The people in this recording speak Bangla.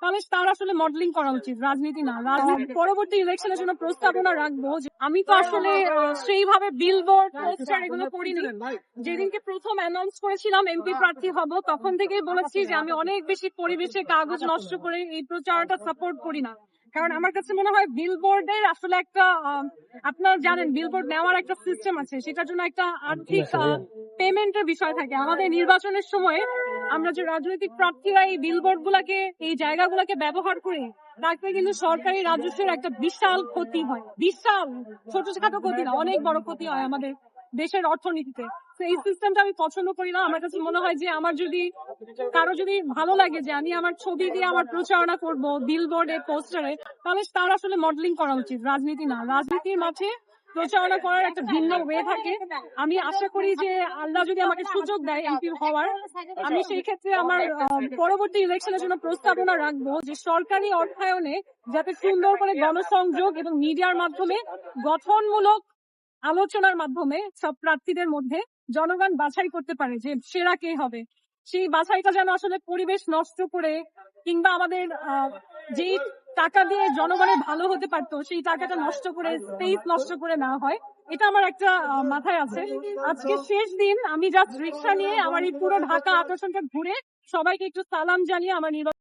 তাহলে তার আসলে মডেলিং করা উচিত, রাজনীতি না। পরবর্তী ইলেকশনের জন্য প্রস্তাবনা রাখবো। আমি তো আসলে সেইভাবে বিলবোর্ড, পোস্টার এগুলো করিনি। যেদিনকে প্রথম অ্যানাউন্স করেছিলাম এমপি প্রার্থী হব, তখন থেকেই বলেছি যে আমি অনেক বেশি পরিবেশে কাগজ নষ্ট করে এই প্রচারটা সাপোর্ট করি না। কারণ আমার কাছে মনে হয় বিলবোর্ডের আসলে একটা আপনারা জানেন বিলবোর্ড নেওয়ার একটা সিস্টেম আছে, সেটার জন্য একটা আর্থিক পেমেন্টের বিষয় থাকে। আমাদের নির্বাচনের সময় আমরা যে রাজনৈতিক প্রার্থীরা এই বিলবোর্ড গুলাকে, এই জায়গাগুলোকে ব্যবহার করে, তাতে কিন্তু সরকারি রাজস্বের একটা বিশাল ক্ষতি হয়। বিশাল, ছোটখাটো ক্ষতি না, অনেক বড় ক্ষতি হয় আমাদের দেশের অর্থনীতিতে। তো এই সিস্টেমটা আমি পছন্দ করি না। আমার কাছে মনে হয় যে আমার যদি কারো যদি ভালো লাগে যে আমি আমার ছবি দিয়ে আমার প্রচারণা করব বিলবোর্ডে, পোস্টারে, তাহলে তার আসলে মডেলিং করা উচিত, রাজনীতি না। রাজনীতির মাঠে প্রচারণা করার একটা ভিন্ন ওয়ে থাকে। আমি আশা করি যে আল্লাহ যদি আমাকে সুযোগ দেয় এমপি হওয়ার, আমি সেই ক্ষেত্রে আমার পরবর্তী ইলেকশনের জন্য প্রস্তাবনা রাখবো যে সরকারি অর্থায়নে যাতে সুন্দর করে গণসংযোগ এবং মিডিয়ার মাধ্যমে গঠনমূলক আলোচনার মাধ্যমে সব প্রার্থীদের মধ্যে জনগণ বাছাই করতে পারে যে সেরা কে হবে। সেই বাছাইটা যেন আসলে পরিবেশ নষ্ট করে কিংবা আমাদের যেই টাকা দিয়ে জনগণের ভালো হতে পারতো সেই টাকাটা নষ্ট করে, স্পেস নষ্ট করে না হয়, এটা আমার একটা মাথায় আছে। আজকে শেষ দিন, আমি জাস্ট রিক্সা নিয়ে আমার এই পুরো ঢাকা আকর্ষণটা ঘুরে সবাইকে একটু সালাম জানিয়ে আমার নির্বাচন